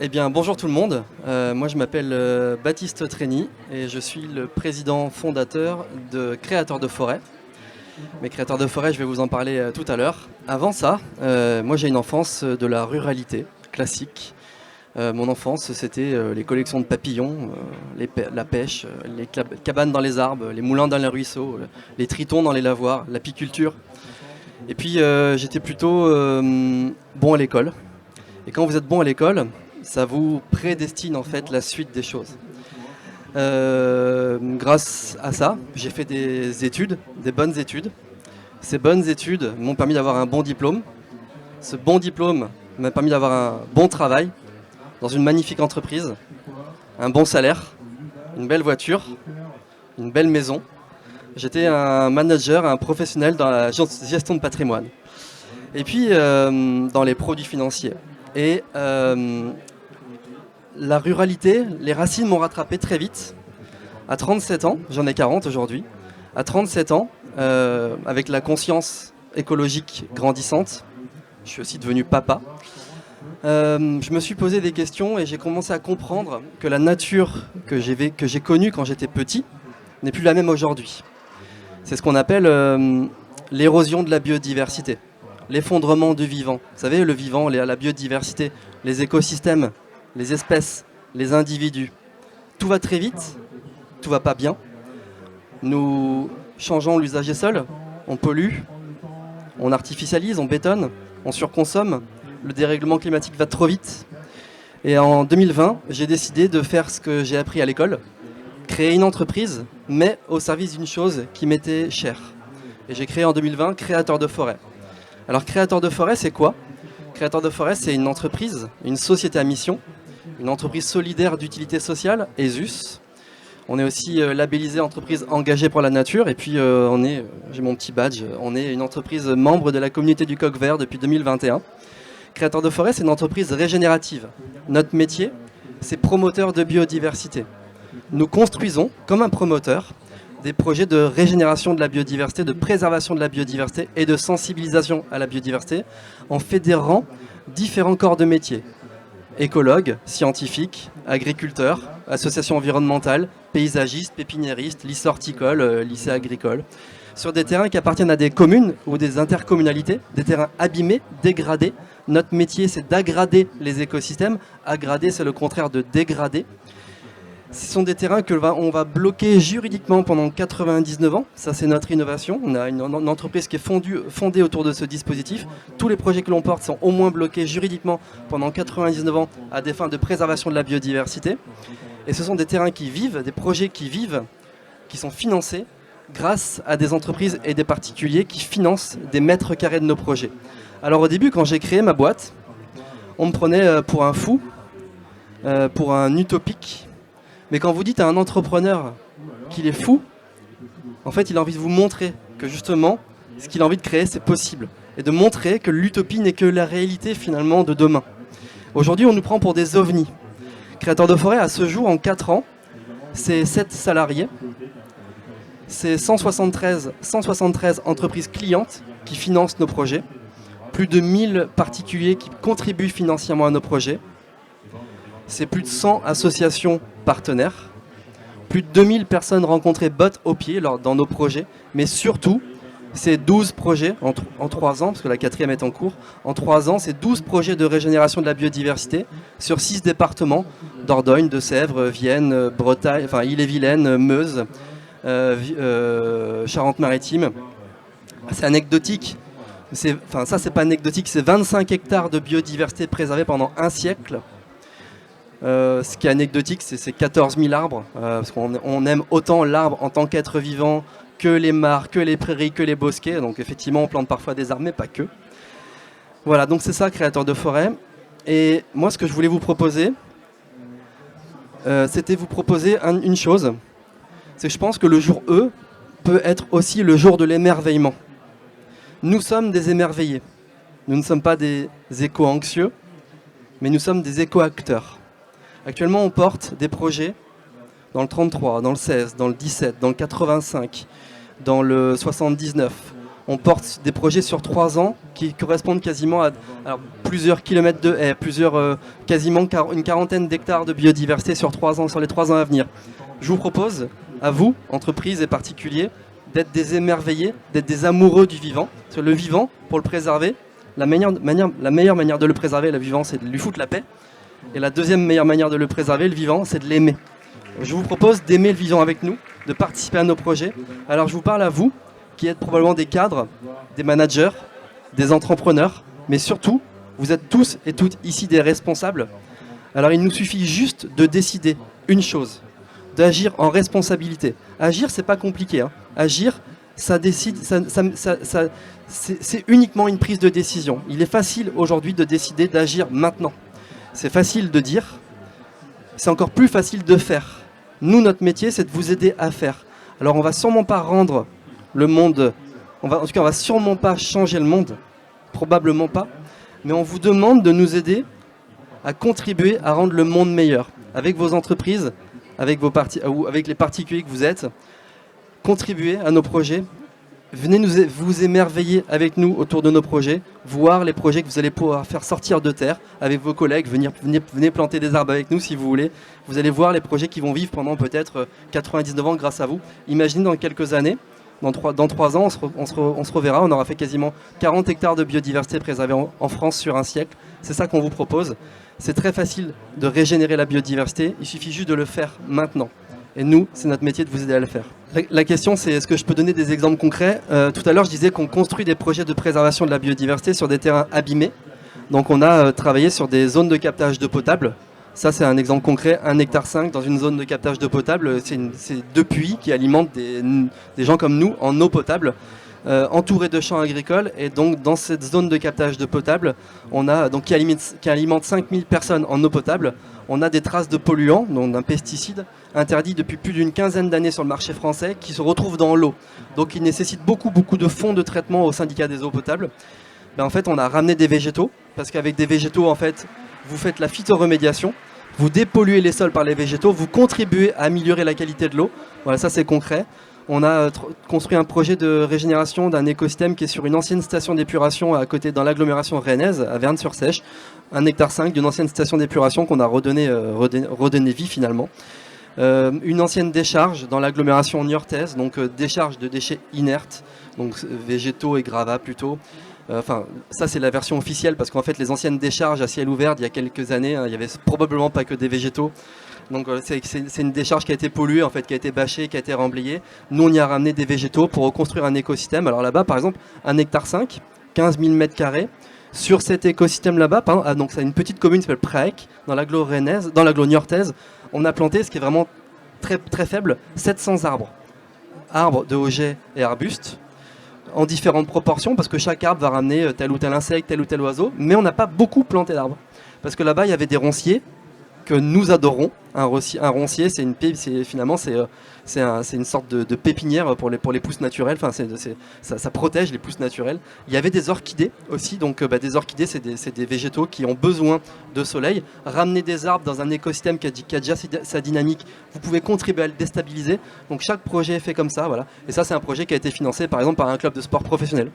Eh bien, bonjour tout le monde. Moi, je m'appelle Baptiste Trény et je suis le président fondateur de Créateurs de Forêt. Mais Créateurs de Forêt, je vais vous en parler tout à l'heure. Avant ça, moi, j'ai une enfance de la ruralité classique. Mon enfance, c'était les collections de papillons, la pêche, les cabanes dans les arbres, les moulins dans les ruisseaux, les tritons dans les lavoirs, l'apiculture. Et puis, j'étais plutôt bon à l'école. Et quand vous êtes bon à l'école, ça vous prédestine en fait la suite des choses. Grâce à ça, j'ai fait des études, des bonnes études. Ces bonnes études m'ont permis d'avoir un bon diplôme. Ce bon diplôme m'a permis d'avoir un bon travail dans une magnifique entreprise, un bon salaire, une belle voiture, une belle maison. J'étais un manager, un professionnel dans la gestion de patrimoine. Et puis dans les produits financiers. Et la ruralité, les racines m'ont rattrapé très vite. À 37 ans, j'en ai 40 aujourd'hui, à 37 ans, avec la conscience écologique grandissante, je suis aussi devenu papa, je me suis posé des questions et j'ai commencé à comprendre que la nature que j'ai connue quand j'étais petit n'est plus la même aujourd'hui. C'est ce qu'on appelle l'érosion de la biodiversité, l'effondrement du vivant. Vous savez, le vivant, la biodiversité, les écosystèmes, les espèces, les individus. Tout va très vite, tout va pas bien. Nous changeons l'usage des sols, on pollue, on artificialise, on bétonne, on surconsomme. Le dérèglement climatique va trop vite. Et en 2020, j'ai décidé de faire ce que j'ai appris à l'école, créer une entreprise, mais au service d'une chose qui m'était chère. Et j'ai créé en 2020 Créateurs de Forêt. Alors Créateurs de Forêt, c'est quoi ? Créateurs de Forêt, c'est une entreprise, une société à mission, une entreprise solidaire d'utilité sociale, ESUS. On est aussi labellisé entreprise engagée pour la nature. Et puis, j'ai mon petit badge, on est une entreprise membre de la communauté du Coq Vert depuis 2021. Créateurs de Forêt, c'est une entreprise régénérative. Notre métier, c'est promoteur de biodiversité. Nous construisons, comme un promoteur, des projets de régénération de la biodiversité, de préservation de la biodiversité et de sensibilisation à la biodiversité en fédérant différents corps de métier. Écologues, scientifiques, agriculteurs, associations environnementales, paysagistes, pépiniéristes, lycées horticoles, lycées agricoles, sur des terrains qui appartiennent à des communes ou des intercommunalités, des terrains abîmés, dégradés. Notre métier, c'est d'aggrader les écosystèmes. Aggrader, c'est le contraire de dégrader. Ce sont des terrains que on va bloquer juridiquement pendant 99 ans. Ça, c'est notre innovation. On a une entreprise qui est fondée autour de ce dispositif. Tous les projets que l'on porte sont au moins bloqués juridiquement pendant 99 ans à des fins de préservation de la biodiversité. Et ce sont des terrains qui vivent, des projets qui vivent, qui sont financés grâce à des entreprises et des particuliers qui financent des mètres carrés de nos projets. Alors au début, quand j'ai créé ma boîte, on me prenait pour un fou, pour un utopique. Mais quand vous dites à un entrepreneur qu'il est fou, en fait, il a envie de vous montrer que justement, ce qu'il a envie de créer, c'est possible. Et de montrer que l'utopie n'est que la réalité finalement de demain. Aujourd'hui, on nous prend pour des ovnis. Créateurs de Forêt, à ce jour, en 4 ans, c'est 7 salariés. C'est 173 entreprises clientes qui financent nos projets. Plus de 1000 particuliers qui contribuent financièrement à nos projets. C'est plus de 100 associations partenaires, plus de 2000 personnes rencontrées bottes aux pieds dans nos projets, mais surtout, c'est 12 projets en 3 ans, parce que la 4e est en cours. En 3 ans, c'est 12 projets de régénération de la biodiversité sur 6 départements, Dordogne, Deux-Sèvres, Vienne, Bretagne, enfin Ille-et-Vilaine, Meuse, Charente-Maritime. C'est anecdotique. Ça, c'est pas anecdotique, c'est 25 hectares de biodiversité préservés pendant un siècle. Ce qui est anecdotique, c'est 14 000 arbres, parce qu'on aime autant l'arbre en tant qu'être vivant que les mares, que les prairies, que les bosquets. Donc effectivement, on plante parfois des arbres, mais pas que. Voilà, donc c'est ça, Créateurs de Forêt. Et moi, ce que je voulais vous proposer, c'était vous proposer une chose. C'est que je pense que le jour E peut être aussi le jour de l'émerveillement. Nous sommes des émerveillés. Nous ne sommes pas des éco-anxieux, mais nous sommes des éco-acteurs. Actuellement, on porte des projets dans le 33, dans le 16, dans le 17, dans le 85, dans le 79. On porte des projets sur 3 ans qui correspondent quasiment à plusieurs kilomètres de haies, quasiment une quarantaine d'hectares de biodiversité sur 3 ans, sur les 3 ans à venir. Je vous propose, à vous, entreprises et particuliers, d'être des émerveillés, d'être des amoureux du vivant. Parce que le vivant, pour le préserver, la meilleure manière de le préserver, le vivant, c'est de lui foutre la paix. Et la deuxième meilleure manière de le préserver, le vivant, c'est de l'aimer. Je vous propose d'aimer le vivant avec nous, de participer à nos projets. Alors je vous parle à vous, qui êtes probablement des cadres, des managers, des entrepreneurs, mais surtout, vous êtes tous et toutes ici des responsables. Alors il nous suffit juste de décider une chose, d'agir en responsabilité. Agir, c'est pas compliqué. Hein. Agir, c'est uniquement une prise de décision. Il est facile aujourd'hui de décider d'agir maintenant. C'est facile de dire, c'est encore plus facile de faire. Nous, notre métier, c'est de vous aider à faire. Alors on va sûrement pas rendre le monde, on va sûrement pas changer le monde, probablement pas, mais on vous demande de nous aider à contribuer à rendre le monde meilleur. Avec vos entreprises, avec les particuliers que vous êtes, contribuez à nos projets, venez vous émerveiller avec nous autour de nos projets, voir les projets que vous allez pouvoir faire sortir de terre avec vos collègues, venez planter des arbres avec nous si vous voulez. Vous allez voir les projets qui vont vivre pendant peut-être 99 ans grâce à vous. Imaginez dans quelques années, dans 3 ans, on se reverra, on aura fait quasiment 40 hectares de biodiversité préservés en France sur un siècle. C'est ça qu'on vous propose. C'est très facile de régénérer la biodiversité, il suffit juste de le faire maintenant. Et nous, c'est notre métier de vous aider à le faire. La question, c'est est-ce que je peux donner des exemples concrets ? Tout à l'heure, je disais qu'on construit des projets de préservation de la biodiversité sur des terrains abîmés. Donc on a travaillé sur des zones de captage d'eau potable. Ça, c'est un exemple concret, 1,5 hectare dans une zone de captage d'eau potable. C'est 2 puits qui alimentent des gens comme nous en eau potable, entourés de champs agricoles. Et donc, dans cette zone de captage d'eau potable, qui alimente 5000 personnes en eau potable, on a des traces de polluants, donc d'un pesticide, interdit depuis plus d'une quinzaine d'années sur le marché français, qui se retrouvent dans l'eau. Donc, il nécessite beaucoup de fonds de traitement au syndicat des eaux potables. En fait, on a ramené des végétaux, parce qu'avec des végétaux, en fait, vous faites la phytoremédiation, vous dépolluez les sols par les végétaux, vous contribuez à améliorer la qualité de l'eau. Voilà, ça c'est concret. On a construit un projet de régénération d'un écosystème qui est sur une ancienne station d'épuration à côté, dans l'agglomération rennaise, à Verne-sur-Sèche. 1,5 hectare d'une ancienne station d'épuration qu'on a redonné vie finalement. Une ancienne décharge dans l'agglomération niortaise, donc décharge de déchets inertes, donc végétaux et gravats plutôt. Ça c'est la version officielle parce qu'en fait les anciennes décharges à ciel ouvert il y a quelques années, il n'y avait probablement pas que des végétaux. Donc c'est une décharge qui a été polluée, en fait, qui a été bâchée, qui a été remblayée. Nous on y a ramené des végétaux pour reconstruire un écosystème. Alors là-bas par exemple 1,5 hectare, 15 000 m². Sur cet écosystème là-bas, donc c'est une petite commune qui s'appelle Praec, dans l'agglo niortaise, on a planté, ce qui est vraiment très, très faible, 700 arbres. Arbres de hogets et arbustes, en différentes proportions, parce que chaque arbre va ramener tel ou tel insecte, tel ou tel oiseau, mais on n'a pas beaucoup planté d'arbres. Parce que là-bas, il y avait des ronciers que nous adorons. Un roncier, c'est une sorte de pépinière pour les pousses naturelles. Enfin, ça protège les pousses naturelles. Il y avait des orchidées aussi. Donc, des orchidées, c'est des végétaux qui ont besoin de soleil. Ramener des arbres dans un écosystème qui a déjà sa dynamique, vous pouvez contribuer à le déstabiliser. Donc, chaque projet est fait comme ça. Voilà. Et ça, c'est un projet qui a été financé, par exemple, par un club de sport professionnel,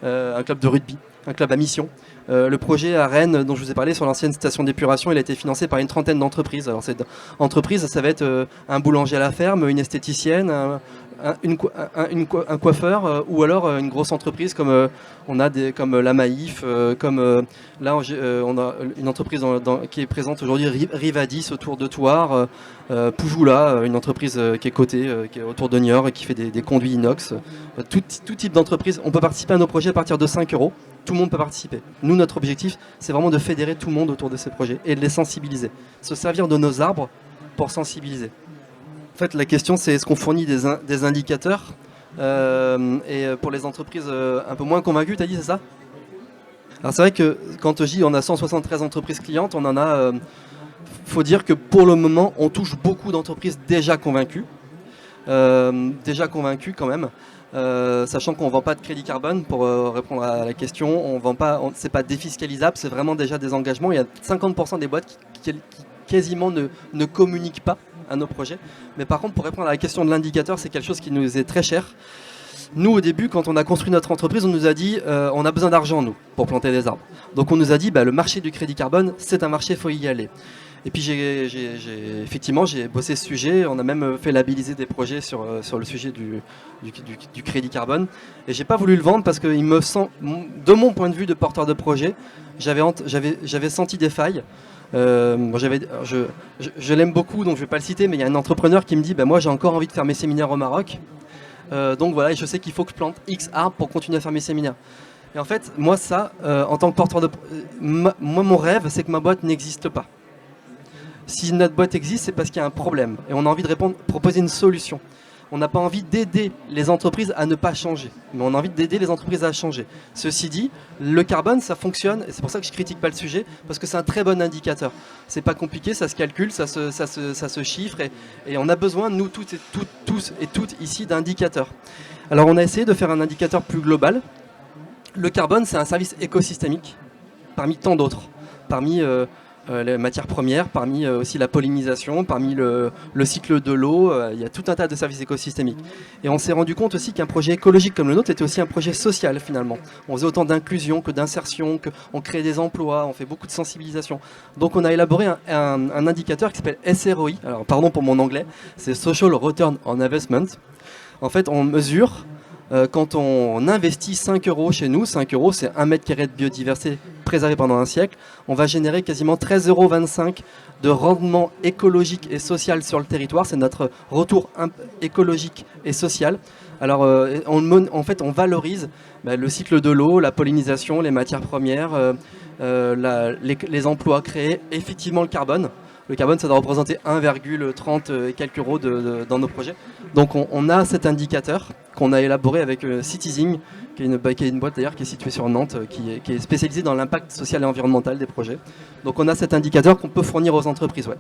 un club de rugby, un club à mission. Le projet à Rennes, dont je vous ai parlé sur l'ancienne station d'épuration, il a été financé par une trentaine d'entreprises. Alors, cette entreprise, ça va être un boulanger à la ferme, une esthéticienne, un coiffeur, ou alors une grosse entreprise comme comme la Maïf, là on a une entreprise qui est présente aujourd'hui, Rivadis autour de Thouars, Poujoula, une entreprise qui est cotée, qui est autour de Niort et qui fait des conduits inox. Tout type d'entreprise. On peut participer à nos projets à partir de 5 €. Tout le monde peut participer. Nous, notre objectif, c'est vraiment de fédérer tout le monde autour de ces projets et de les sensibiliser. Se servir de nos arbres pour sensibiliser. En fait, la question, c'est est-ce qu'on fournit des indicateurs et pour les entreprises un peu moins convaincues, t'as dit, c'est ça? Alors c'est vrai que quand je dis on a 173 entreprises clientes, on en a... faut dire que pour le moment, on touche beaucoup d'entreprises déjà convaincues. Quand même. Sachant qu'on ne vend pas de crédit carbone, pour répondre à la question, c'est pas défiscalisable, c'est vraiment déjà des engagements. Il y a 50% des boîtes qui quasiment ne communiquent pas à nos projets. Mais par contre, pour répondre à la question de l'indicateur, c'est quelque chose qui nous est très cher. Nous, au début, quand on a construit notre entreprise, on nous a dit on a besoin d'argent, nous, pour planter des arbres. Donc on nous a dit le marché du crédit carbone, c'est un marché, il faut y aller. Et puis effectivement, j'ai bossé ce sujet, on a même fait labelliser des projets sur le sujet du crédit carbone. Et j'ai pas voulu le vendre parce que de mon point de vue de porteur de projet, j'avais senti des failles. Je l'aime beaucoup, donc je vais pas le citer, mais il y a un entrepreneur qui me dit moi j'ai encore envie de faire mes séminaires au Maroc. Donc voilà, et je sais qu'il faut que je plante X arbres pour continuer à faire mes séminaires. Et en fait, moi en tant que porteur de moi mon rêve, c'est que ma boîte n'existe pas. Si notre boîte existe, c'est parce qu'il y a un problème et on a envie de proposer une solution. On n'a pas envie d'aider les entreprises à ne pas changer, mais on a envie d'aider les entreprises à changer. Ceci dit, le carbone, ça fonctionne, et c'est pour ça que je critique pas le sujet, parce que c'est un très bon indicateur. C'est pas compliqué, ça se calcule, ça se chiffre, et on a besoin, nous tous et toutes ici, d'indicateurs. Alors on a essayé de faire un indicateur plus global. Le carbone, c'est un service écosystémique, parmi tant d'autres, parmi les matières premières, parmi aussi la pollinisation, parmi le cycle de l'eau, il y a tout un tas de services écosystémiques. Et on s'est rendu compte aussi qu'un projet écologique comme le nôtre était aussi un projet social finalement. On faisait autant d'inclusion que d'insertion, on créait des emplois, on fait beaucoup de sensibilisation. Donc on a élaboré un indicateur qui s'appelle SROI, alors pardon pour mon anglais, c'est Social Return on Investment. En fait on mesure quand on investit 5 euros chez nous, 5 euros c'est 1 mètre carré de biodiversité préservée pendant un siècle, on va générer quasiment 13,25 euros de rendement écologique et social sur le territoire. C'est notre retour écologique et social. Alors en fait on valorise le cycle de l'eau, la pollinisation, les matières premières, les emplois créés, effectivement le carbone. Le carbone, ça doit représenter 1,30 et quelques euros dans nos projets. Donc on a cet indicateur qu'on a élaboré avec Citizing, qui est une boîte d'ailleurs qui est située sur Nantes, qui est spécialisée dans l'impact social et environnemental des projets. Donc on a cet indicateur qu'on peut fournir aux entreprises. Ouais.